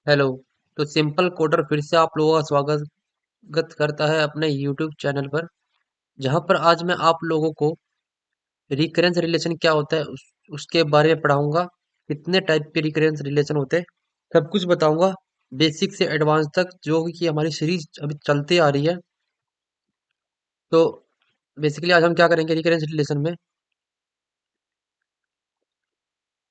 Hello. तो simple coder फिर से आप लोगों का स्वागत करता है अपने यूट्यूब चैनल पर, जहां पर आज मैं आप लोगों को रिकरेंस रिलेशन क्या होता है उसके बारे में पढ़ाऊंगा। कितने टाइप के रिकरेंस रिलेशन होते हैं सब कुछ बताऊंगा, बेसिक से एडवांस तक, जो कि हमारी सीरीज अभी चलती आ रही है। तो बेसिकली आज हम क्या करेंगे रिकरेंस रिलेशन में।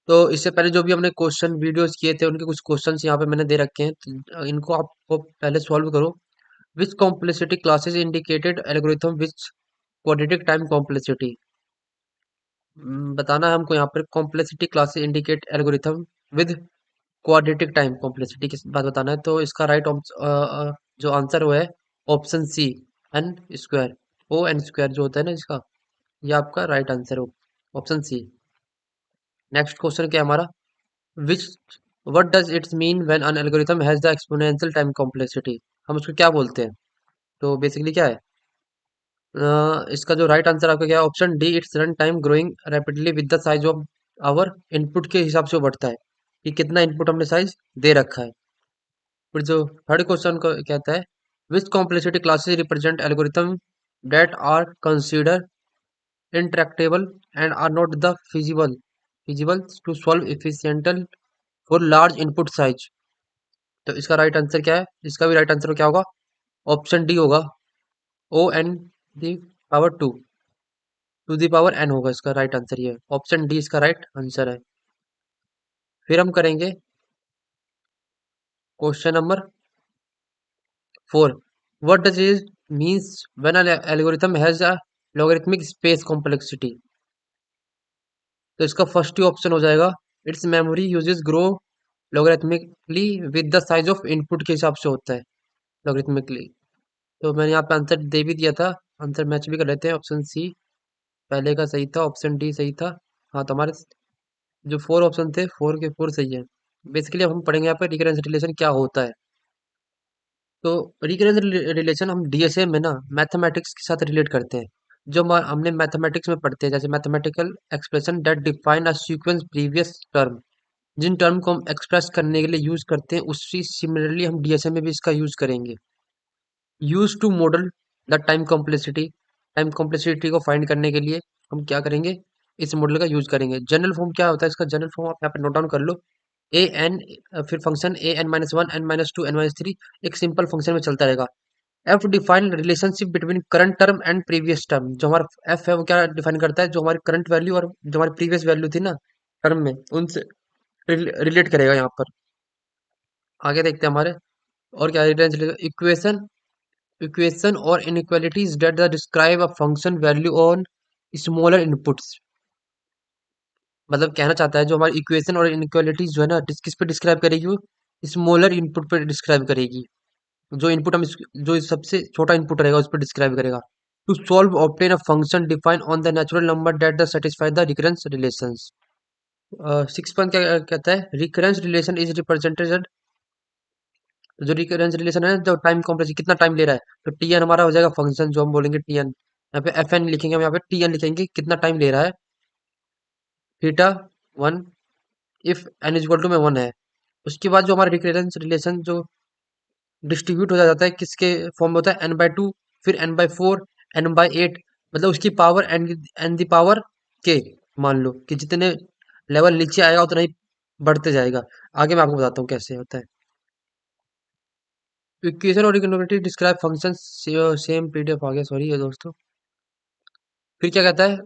तो इससे पहले जो भी हमने क्वेश्चन वीडियोस किए थे उनके कुछ क्वेश्चंस यहाँ पे मैंने दे रखे हैं, तो इनको आपको पहले सॉल्व करो। Which complexity classes indicated algorithm which quadratic time complexity? बताना है हमको यहाँ पर complexity classes indicate algorithm with quadratic time complexity की बात बताना है। तो इसका राइट जो आंसर वो है option C, N square, O N square जो होता है ना इसका, ये आपका राइट आंसर हो, ऑप्शन सी। नेक्स्ट क्वेश्चन क्या है हमारा, which what does it's mean when an algorithm has the exponential time complexity? हम उसको क्या बोलते हैं? तो बेसिकली क्या है, इसका जो राइट आंसर आपका क्या है, option D, it's run time growing rapidly with the size of our input के हिसाब से वो बढ़ता है कि कितना इनपुट हमने साइज दे रखा है। फिर जो थर्ड क्वेश्चन को कहता है, which complexity classes represent algorithm that are consider intractable and are not the feasible to solve efficiently for large input size? तो इसका राइट आंसर क्या है, इसका भी राइट आंसर क्या होगा, ऑप्शन डी होगा, O n the power to the power n होगा इसका राइट आंसर, ये ऑप्शन डी इसका राइट आंसर है। फिर हम करेंगे question number 4। What does it means when an algorithm has a logarithmic space complexity? तो इसका फर्स्ट ही ऑप्शन हो जाएगा, its memory uses grow logarithmically with the size of input के हिसाब से होता है, लॉगरिथमिकली। तो मैंने यहाँ पे आंसर दे भी दिया था, आंसर मैच भी कर लेते हैं। ऑप्शन सी पहले का सही था, ऑप्शन डी सही था। हाँ, तो हमारे जो फोर ऑप्शन थे, फोर के फोर सही है। बेसिकली अब हम पढ़ेंगे यहाँ पे रिकरेंस रिलेशन क्या होता है। तो रिकरेंस रिलेशन हम डीएसए में ना मैथमेटिक्स के साथ रिलेट करते हैं। जो हमने मैथमेटिक्स में पढ़ते हैं, जैसे mathematical expression that define a sequence previous term, जिन टर्म को हम एक्सप्रेस करने के लिए यूज करते हैं, उसी सिमिलरली हम डीएसए में भी इसका यूज करेंगे। Use to model the time complexity को फाइंड करने के लिए हम क्या करेंगे, इस मॉडल का यूज करेंगे। जनरल फॉर्म क्या होता है इसका, जनरल फॉर्म आप यहाँ पे नोट डाउन कर लो, ए एन, फिर function a n minus one, n minus two, n minus three, एक सिंपल फंक्शन में चलता रहेगा। F define relationship between current term and previous term. जो हमारा एफ है वो क्या डिफाइन करता है, जो हमारी करंट वैल्यू और जो हमारी प्रीवियस वैल्यू थी ना टर्म में, उनसे रिलेट करेगा यहाँ पर। आगे देखते हैं हमारे और क्या इक्वेशन, और inequalities that describe a function value on smaller inputs। मतलब कहना चाहता है जो हमारी इक्वेशन और इनइक्वालिटीज जो है ना, किस पे डिस्क्राइब करेगी, वो स्मॉलर इनपुट पे डिस्क्राइब करेगी। जो इनपुट जो सबसे छोटा इनपुट रहेगा उस पर डिस्क्राइब करेगा। To solve obtain a function define on the natural number that the satisfy the recurrence relations. 6 point क्या कहता है, रिकरेंस रिलेशन इज रिप्रेजेंटेड, जो रिकरेंस रिलेशन है जो टाइम कॉम्प्लेक्स कितना टाइम ले रहा है, तो टी एन हमारा हो जाएगा फंक्शन, जो हम बोलेंगे टी एन, यहाँ पे एफ एन लिखेंगे, हम यहाँ पे टी एन लिखेंगे कितना टाइम ले रहा है, theta one, if N is equal to में वन है। उसके बाद जो हमारा रिकरेंस रिलेशन जो डिस्ट्रीब्यूट हो जाता है किसके फॉर्म में होता है, एन बाई टू, फिर N by four, N by eight, मतलब उसकी power N N the power K. मान लो कि जितने लेवल नीचे आएगा उतना ही बढ़ते जाएगा। आगे मैं आपको बताता हूँ कैसे होता है। इक्वेशन और equity describe function, same PDF आ गया, सॉरी ये दोस्तों। फिर क्या कहता है,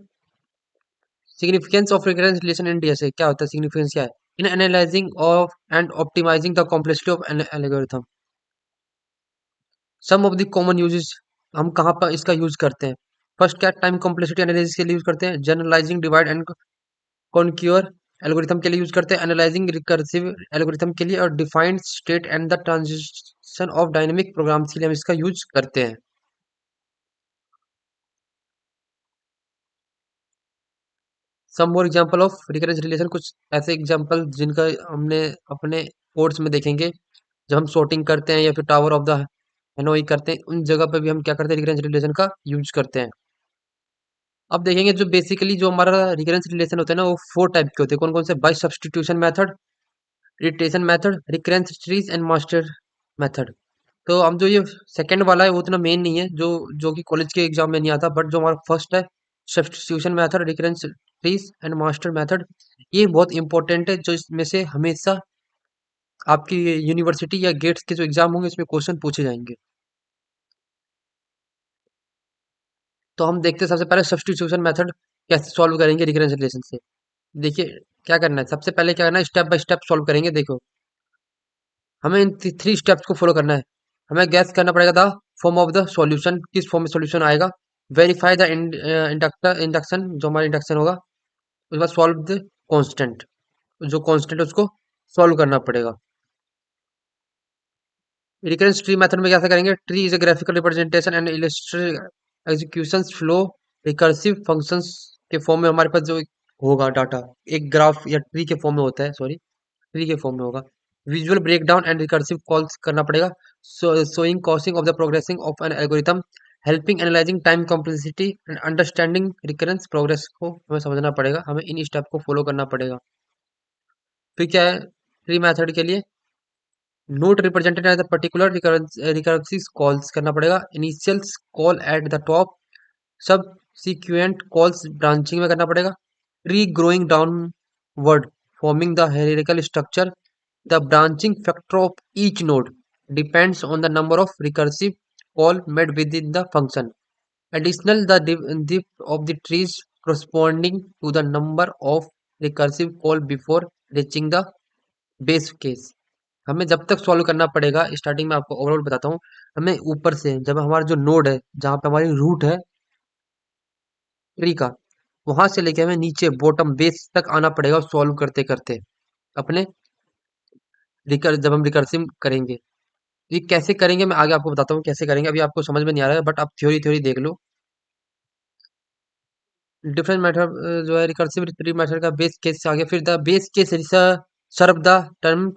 significance of recurrence relation in DSA क्या होता है, सिग्निफिकेंस क्या है, in analysing of and optimising the complexity of an algorithm. Some of the common uses, हम कहाँ पर इसका यूज करते हैं। फर्स्ट क्या, टाइम कॉम्प्लेक्सिटी एनालिसिस के लिए यूज करते हैं, जनरलाइजिंग डिवाइड एंड कॉन्क्यूअर एल्गोरिथम के लिए यूज करते हैं, एनालाइजिंग रिकर्सिव एल्गोरिथम के लिए, और defined state and the transition of dynamic programs के लिए हम इसका यूज करते हैं। Some more example of recurrence relation, कुछ ऐसे एग्जांपल जिनका हमने अपने कोर्स में देखेंगे, जब हम sorting करते हैं या फिर टावर ऑफ द हेनोई करते हैं, उन जगह पे भी हम क्या करते हैं, रिकरेंस रिलेशन का यूज करते हैं। अब देखेंगे जो बेसिकली जो हमारा रिकरेंस रिलेशन होता है ना, वो फोर टाइप के होते हैं। कौन कौन से, by substitution method, iteration method, recurrence trees and master method. तो हम जो ये सेकंड वाला है वो उतना मेन नहीं है, जो जो कि कॉलेज के एग्जाम में नहीं आता, बट जो हमारा फर्स्ट है substitution method, recurrence trees and master method, ये बहुत इंपॉर्टेंट है, जो इसमें से हमेशा आपकी यूनिवर्सिटी या गेट्स के जो एग्जाम होंगे इसमें क्वेश्चन पूछे जाएंगे। तो हम देखते हैं सबसे पहले सब्स्टिट्यूशन मेथड कैसे सॉल्व करेंगे रिकरेंस रिलेशन से। देखिए क्या करना है, सबसे पहले क्या करना है, स्टेप बाय स्टेप सॉल्व करेंगे। देखो हमें इन थ्री स्टेप्स को फॉलो करना है। हमें गैस करना पड़ेगा the form of the solution, किस फॉर्म में सॉल्यूशन आएगा। वेरीफाई द इंडक्शन, जो हमारा इंडक्शन होगा। उसके बाद सॉल्व द कांस्टेंट, जो कांस्टेंट है उसको सॉल्व करना पड़ेगा। रिकरेंस ट्री मेथड में कैसे करेंगे, tree is a graphical representation and illustrate execution flow recursive functions के फॉर्म में हमारे पास जो होगा डाटा, एक ग्राफ या ट्री के फॉर्म में होता है, सॉरी ट्री के फॉर्म में होगा। Visual breakdown and recursive calls करना पड़ेगा, showing causing of the progressing of an algorithm, helping analysing time complexity and understanding recurrence progress को हमें समझना पड़ेगा, हमें इन स्टेप को फॉलो करना पड़ेगा। फिर क्या है ट्री मेथड के लिए, note represented as the particular recursive calls करना पड़ेगा, initials call at the top, subsequent calls branching में करना पड़ेगा, tree growing downward forming the hierarchical structure, the branching factor of each node depends on the number of recursive call made within the function. Additional, the depth of the trees corresponding to the number of recursive call before reaching the base case. हमें जब तक solve करना पड़ेगा, starting में आपको overall बताता हूँ। हमें ऊपर से जब हमारा जो नोड है जहाँ पे हमारी रूट है ट्री का, वहां से लेके हमें नीचे बॉटम बेस तक आना पड़ेगा सॉल्व करते करते अपने जब हम रिकर्सिव करेंगे। ये कैसे करेंगे मैं आगे आपको बताता हूँ कैसे करेंगे, अभी आपको समझ में नहीं आ रहा है, बट आप थ्योरी थ्योरी देख लो। डिफरेंट मेथड जो है रिकर्सिव ट्री मेथड का बेस केस से आगे, फिर the base case serve the term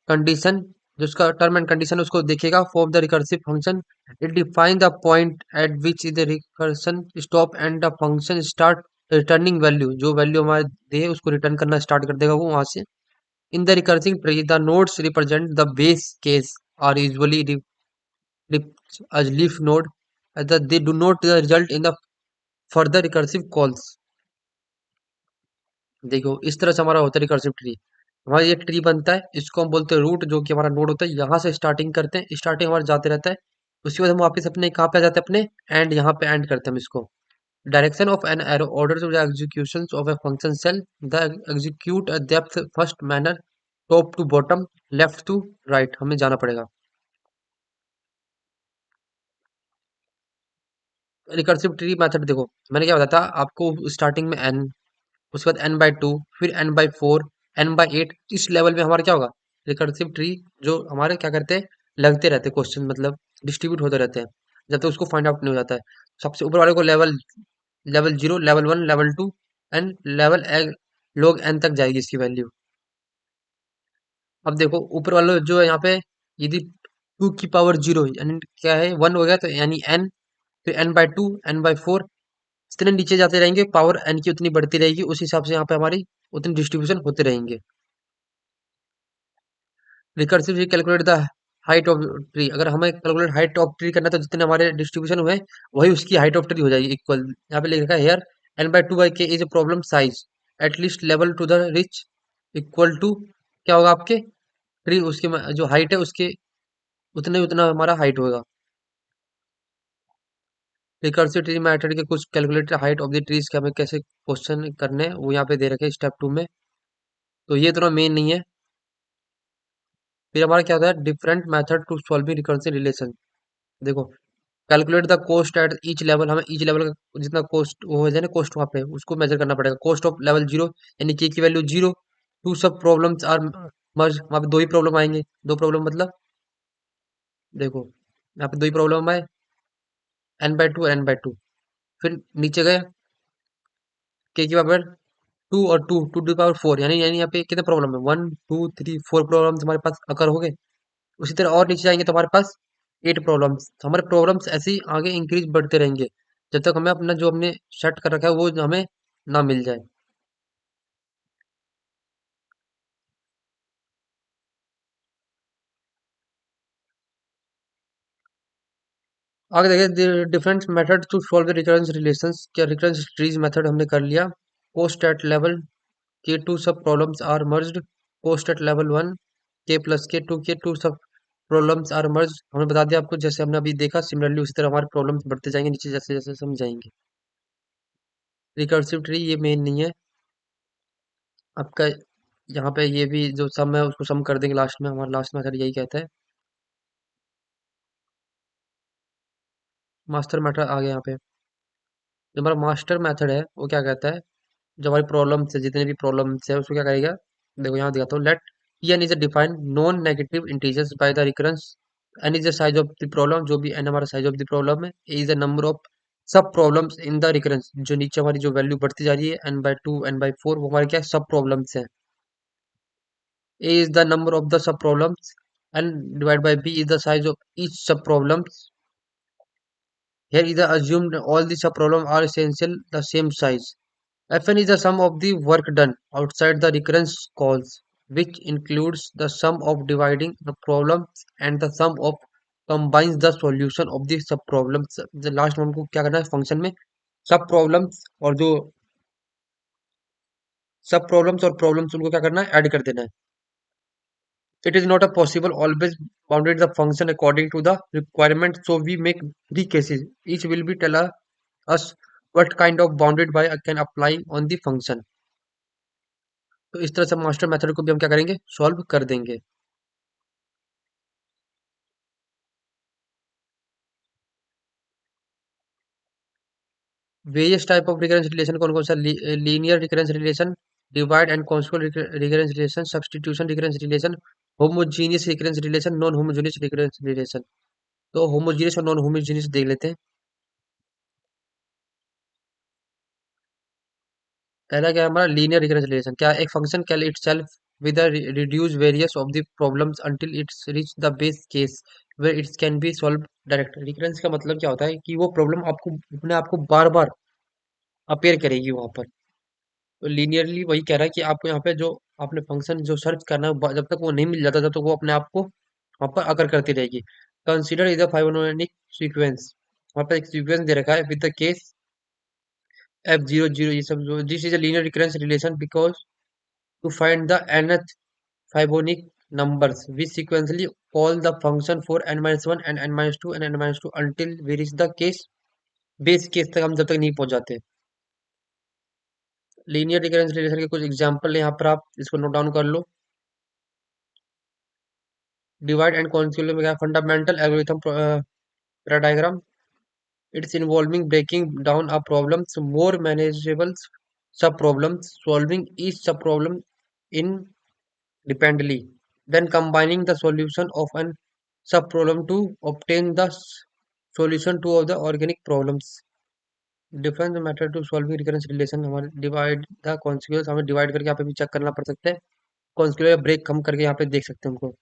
condition, जो उसका टर्म एंड कंडीशन उसको देखेगा for the recursive function. It define the point at which the recursion stop and the function start returning value, जो value हमारे दे उसको रिटर्न करना start कर देगा वो वहां से। In the recursive tree the nodes represent the base case are usually as leaf node, as they do not result in the further recursive calls। देखो इस तरह से हमारा होता है रिकर्सिव ट्री। हमारा ये ट्री बनता है, इसको हम बोलते हैं रूट, जो कि हमारा नोड होता है। यहाँ से स्टार्टिंग करते हैं, स्टार्टिंग हमारा जाते रहता है, उसके बाद हम वापस अपने कहाँ पे आ जाते हैं, अपने एंड, यहाँ पे एंड करते हैं हम इसको। Direction of an arrow order to the execution of a function cell, the execute depth first manner, top to bottom, left to right हमें जाना पड़ेगा। रिकर्सिव ट्री मेथड देखो मैंने क्या बताया था आपको, स्टार्टिंग में एन, उसके बाद n बाई टू, फिर n बाई फोर, n/8, इस लेवल में हमारा क्या होगा, रिकर्सिव ट्री जो हमारे क्या करते हैं, लगते रहते हैं क्वेश्चन, मतलब डिस्ट्रीब्यूट होते रहते हैं जब तक उसको फाइंड आउट नहीं हो जाता है। सबसे ऊपर वाले को level level zero, level one, level two and level log N तक जाएगी इसकी वैल्यू। अब देखो ऊपर वाला जो है यहाँ पे, यदि टू की पावर जीरो यानी क्या है, वन हो गया, तो यानी एन, फिर N by two, N by four, जितने नीचे जाते रहेंगे पावर एन की उतनी बढ़ती रहेगी, उस हिसाब से यहाँ पे हमारी उतनी डिस्ट्रीब्यूशन होते रहेंगे। Recursively calculate the height of tree, अगर हमें कैलकुलेट हाइट ऑफ ट्री करना है तो जितने हमारे डिस्ट्रीब्यूशन हुए वही उसकी हाइट ऑफ ट्री हो जाएगी इक्वल। यहाँ पे लिख रखा है here n by two by k is a problem size at least level to the reach equal to, क्या होगा आपके ट्री, उसकी जो हाइट है उसके उतने उतना हमारा हाइट होगा। रिकर्सिव ट्री मेथड के कुछ calculated height of the trees के हमें कैसे क्वेश्चन करने हैं वो यहाँ पे दे रखे हैं स्टेप टू में, तो ये इतना मेन नहीं है। फिर हमारा क्या होता है different method to solving recursive relation. देखो calculate the cost at each level, हमें ईच लेवल का जितना कोस्ट वो हो जाए ना, कोस्ट वहाँ पे उसको मेजर करना पड़ेगा। कोस्ट ऑफ लेवल जीरो यानी के की value zero, to sub problems are मर्ज, वहाँ पे दो ही प्रॉब्लम आएंगे, दो प्रॉब्लम मतलब देखो यहाँ पे दो ही प्रॉब्लम आए, n by two, N by two, फिर नीचे गए के की पावर टू और two, two two power four, यानी यहाँ पे कितने प्रॉब्लम है, one two three four problem हमारे पास अकर हो गए। उसी तरह और नीचे जाएंगे तो हमारे पास एट प्रॉब्लम्स, हमारे प्रॉब्लम्स ऐसे ही आगे इंक्रीज बढ़ते रहेंगे जब तक हमें अपना जो हमने सेट कर रखा है वो हमें ना मिल जाए। आगे देखिए different method to solve the recurrence relations. क्या रिकरेंस ट्रीज मेथड हमने कर लिया। Post at level K two sub problems are merged. Post at level one K plus K two sub problems are merge. हमने बता दिया आपको, जैसे हमने अभी देखा सिमिलरली उसी तरह हमारे प्रॉब्लम्स बढ़ते जाएंगे नीचे जैसे जैसे समझाएंगे। रिकर्सिव ट्री ये मेन नहीं है आपका। यहाँ पे ये भी जो सम है उसको सम कर देंगे लास्ट में, हमारा लास्ट मेथड यही कहता है। मास्टर मेथड आ गया यहाँ पे। जो हमारा मास्टर मेथड है वो क्या कहता है, जो हमारी प्रॉब्लम्स है जितने भी प्रॉब्लम्स है उसको क्या करेगा। देखो यहाँ दिखाता हूँ। Let n is a defined non negative integers by the recurrence. N is the size of the problem, जो भी एन हमारा साइज ऑफ द प्रॉब्लम है। A is the number of sub problems in the recurrence, जो नीचे हमारी जो value बढ़ती जा रही है N by two N by four, वो हमारे क्या सब प्रॉब्लम्स है। A is the number of the sub problems and divide by B is the size of each sub problems. Here is assumed all the subproblems are essential the same size. Fn is the sum of the work done outside the recurrence calls, which includes the sum of dividing the problems and the sum of combines the solution of the subproblems. The last में हमको क्या करना है function में सब problems और जो सब प्रॉब्लम्स और प्रॉब्लम्स उनको क्या करना है ऐड कर देना है। It is not a possible always bounded the function according to the requirement, so we make three cases. Each will be tell us what kind of bounded by can apply on the function. तो इस तरह से master method को भी हम क्या करेंगे solve कर देंगे। Various type of recurrence relation कौन कौन सा, linear recurrence relation, divide and consequent recurrence relation, substitution recurrence relation, homogeneous recurrence relation, non homogeneous recurrence relation. तो होमोजीनियस और नॉन होमोजीनियस देख लेते हैं। पहला क्या है हमारा लीनियर रिकरेंस रिलेशन। क्या एक function can itself with the reduce various of the problems until it's reach the base case where it can be solved direct। Recurrence का मतलब क्या होता है कि वो प्रॉब्लम आपको अपने आप को बार बार अपेयर करेगी वहां पर। तो लीनियरली वही कह रहा है कि आपको यहाँ पे जो आपने फंक्शन जो सर्च करना है जब तक वो नहीं मिल जाता तब तक वो अपने आप को वहां पर अकर करती रहेगी। Consider is a Fibonacci sequence. वहां पर एक सीक्वेंस दे रखा है with the case f zero zero ये सब। This is a linear recurrence relation because to find the nth Fibonic numbers, we sequentially call the function for n minus one and n minus two and n minus two until we reach the case base case तक हम जब तक नहीं पहुंच जाते। Linear recurrence relation के कुछ example यहाँ पर आप इसको नोट डाउन कर लो। डिवाइड एंड कॉन्क्यूल में क्या fundamental algorithm paradigm. It's involving breaking down a problems more manageable sub problems, solving each sub problem independently, then combining the solution of an subproblem to obtain the solution to of the organic problems। Difference method to solving recurrence relation हमारे divide the consequence, हमें divide करके यहाँ पे भी check करना पड़ सकता है। कॉन्सिक्वेंस ब्रेक हम करके यहाँ पे देख सकते हैं उनको।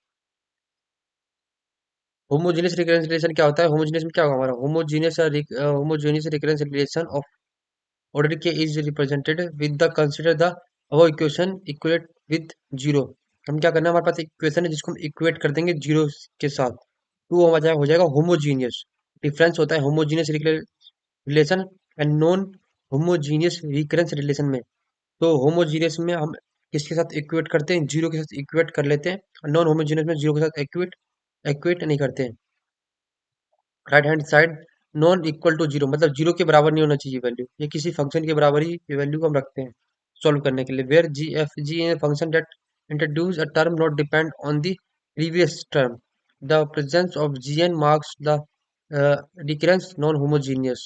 होमोजीनियस रिकरेंस रिलेशन क्या होता है, होमोजीनियस में क्या होगा हमारा homogeneous recurrence relation of order k is represented with the consider the above equation equate with zero. हम क्या करना है हमारे पास इक्वेशन है जिसको हम इक्वेट कर देंगे जीरो के साथ, तो हमारा हो जाएगा होमोजीनियस। डिफरेंस होता है homogeneous relation and non homogeneous recurrence relation में। तो होमोजीनियस में हम किसके साथ इक्वेट करते हैं, जीरो के साथ इक्वेट कर लेते हैं, और नॉन होमोजीनियस में जीरो के साथ इक्वेट इक्वेट नहीं करते हैं। Right hand side non equal to zero मतलब जीरो के बराबर नहीं होना चाहिए वैल्यू, ये किसी फंक्शन के बराबर ही वैल्यू को हम रखते हैं सॉल्व करने के लिए। Where G a function that introduce a term not depend on the previous term, the presence of G N marks the recurrence non homogeneous.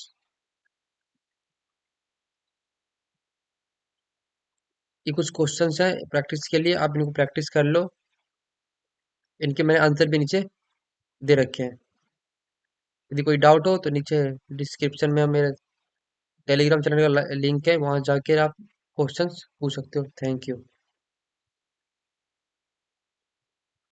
ये कुछ क्वेश्चंस हैं प्रैक्टिस के लिए, आप इनको प्रैक्टिस कर लो। इनके मैंने आंसर भी नीचे दे रखे हैं। यदि कोई डाउट हो तो नीचे डिस्क्रिप्शन में मेरे टेलीग्राम चैनल का लिंक है, वहां जाके आप क्वेश्चंस पूछ सकते हो। Thank you.